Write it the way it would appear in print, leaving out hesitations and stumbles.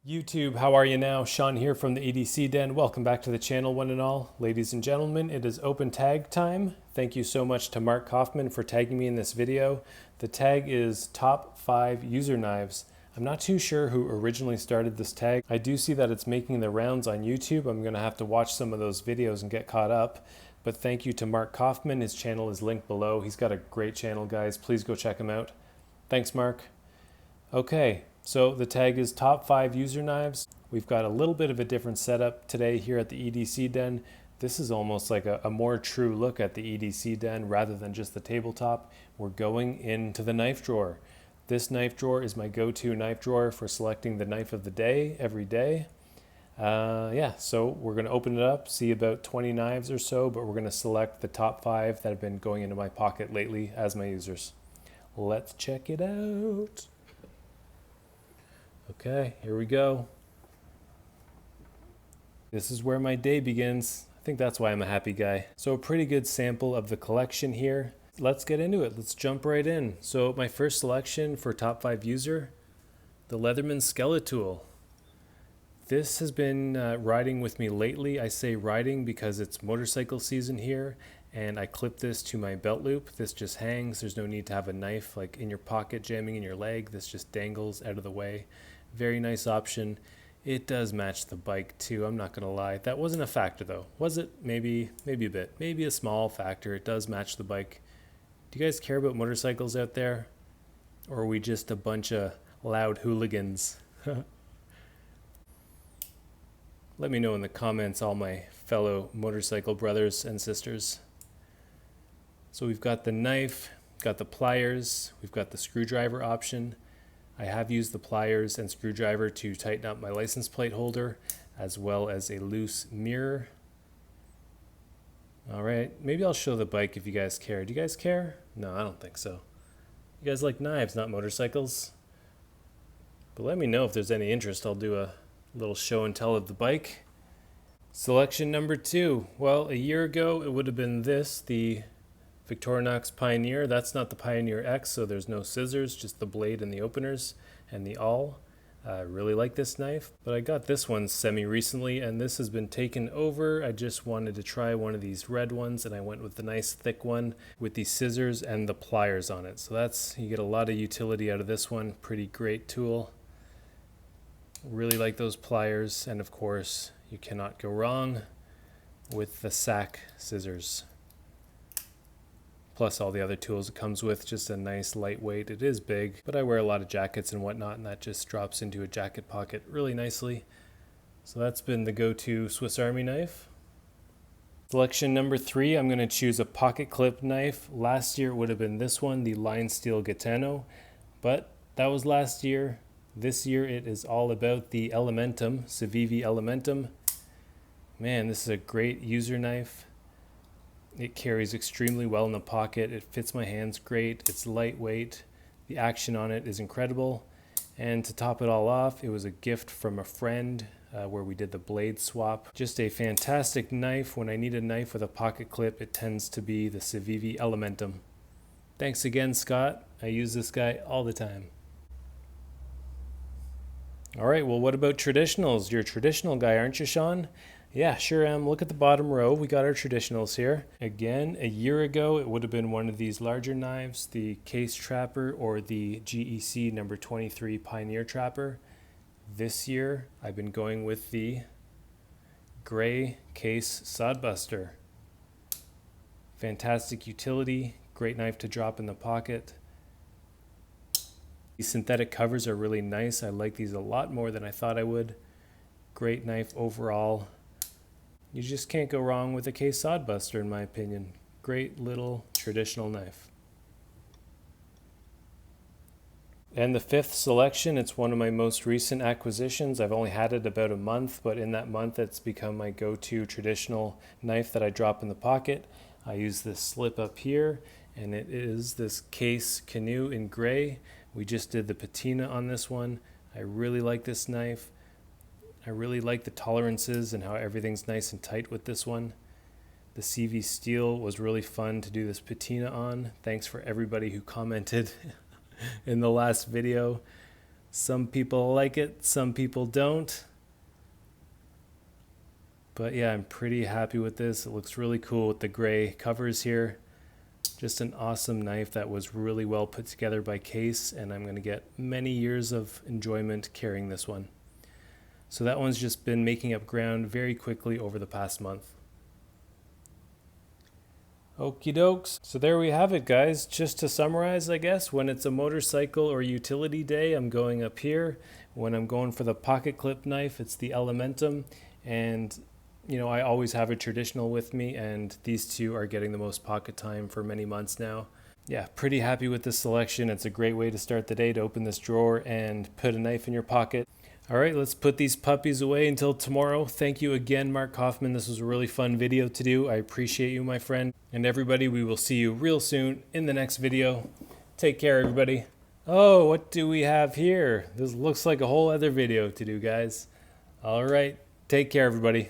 YouTube, how are you now? Sean here from the EDC Den. Welcome back to the channel, one and all. Ladies and gentlemen, it is open tag time. Thank you so much to Mark Coffman for tagging me in this video. The tag is top 5 user knives. I'm not too sure who originally started this tag. I do see that it's making the rounds on YouTube. I'm going to have to watch some of those videos and get caught up. But thank you to Mark Coffman. His channel is linked below. He's got a great channel, guys. Please go check him out. Thanks, Mark. Okay. So the tag is top 5 user knives. We've got a little bit of a different setup today here at the EDC Den. This is almost like a more true look at the EDC Den rather than just the tabletop. We're going into the knife drawer. This knife drawer is my go-to knife drawer for selecting the knife of the day every day. So we're going to open it up, see about 20 knives or so, but we're going to select the top 5 that have been going into my pocket lately as my users. Let's check it out. Okay, here we go. This is where my day begins. I think that's why I'm a happy guy. So a pretty good sample of the collection here. Let's get into it. Let's jump right in. So my first selection for top 5 user, the Leatherman Skeletool. This has been riding with me lately. I say riding because it's motorcycle season here, and I clip this to my belt loop. This just hangs. There's no need to have a knife like in your pocket jamming in your leg. This just dangles out of the way. Very nice option. It does match the bike too, I'm not gonna lie. That wasn't a factor though, was it? Maybe a bit, maybe a small factor. It does match the bike. Do you guys care about motorcycles out there? Or are we just a bunch of loud hooligans? Let me know in the comments, all my fellow motorcycle brothers and sisters. So we've got the knife, got the pliers, we've got the screwdriver option. I have used the pliers and screwdriver to tighten up my license plate holder, as well as a loose mirror. All right, maybe I'll show the bike if you guys care. Do you guys care? No, I don't think so. You guys like knives, not motorcycles? But let me know if there's any interest. I'll do a little show and tell of the bike. Selection number 2. Well, a year ago, it would have been this, the Victorinox Pioneer. That's not the Pioneer X, so there's no scissors, just the blade and the openers and the awl. I really like this knife, but I got this one semi-recently, and this has been taken over. I just wanted to try one of these red ones, and I went with the nice thick one with the scissors and the pliers on it. So you get a lot of utility out of this one. Pretty great tool. Really like those pliers, and of course, you cannot go wrong with the sack scissors. Plus all the other tools it comes with, just a nice lightweight. It is big, but I wear a lot of jackets and whatnot, and that just drops into a jacket pocket really nicely. So that's been the go-to Swiss Army knife. Selection number 3, I'm going to choose a pocket clip knife. Last year it would have been this one, the Line Steel Canoe, but that was last year. This year it is all about the Elementum, Civivi Elementum. Man, this is a great user knife. It carries extremely well in the pocket. It fits my hands great. It's lightweight. The action on it is incredible. And to top it all off, it was a gift from a friend where we did the blade swap. Just a fantastic knife. When I need a knife with a pocket clip, it tends to be the Civivi Elementum. Thanks again, Scott. I use this guy all the time. All right, well, what about traditionals? You're a traditional guy, aren't you, Sean? Yeah, sure am. Look at the bottom row. We got our traditionals here. Again, a year ago, it would have been one of these larger knives, the Case Trapper or the GEC number 23 Pioneer Trapper. This year, I've been going with the gray Case Sodbuster. Fantastic utility, great knife to drop in the pocket. These synthetic covers are really nice. I like these a lot more than I thought I would. Great knife overall. You just can't go wrong with a Case Sodbuster, in my opinion. Great little traditional knife. And the 5th selection, it's one of my most recent acquisitions. I've only had it about a month, but in that month it's become my go-to traditional knife that I drop in the pocket. I use this slip up here, and it is this Case Canoe in gray. We just did the patina on this one. I really like this knife. I really like the tolerances and how everything's nice and tight with this one. The CV steel was really fun to do this patina on. Thanks for everybody who commented in the last video. Some people like it, some people don't. But yeah, I'm pretty happy with this. It looks really cool with the gray covers here. Just an awesome knife that was really well put together by Case, and I'm going to get many years of enjoyment carrying this one. So that one's just been making up ground very quickly over the past month. Okie dokes. So there we have it, guys. Just to summarize, I guess, when it's a motorcycle or utility day, I'm going up here. When I'm going for the pocket clip knife, it's the Elementum. And you know, I always have a traditional with me, and these two are getting the most pocket time for many months now. Yeah, pretty happy with this selection. It's a great way to start the day, to open this drawer and put a knife in your pocket. All right, let's put these puppies away until tomorrow. Thank you again, Mark Coffman. This was a really fun video to do. I appreciate you, my friend. And everybody, we will see you real soon in the next video. Take care, everybody. Oh, what do we have here? This looks like a whole other video to do, guys. All right, take care, everybody.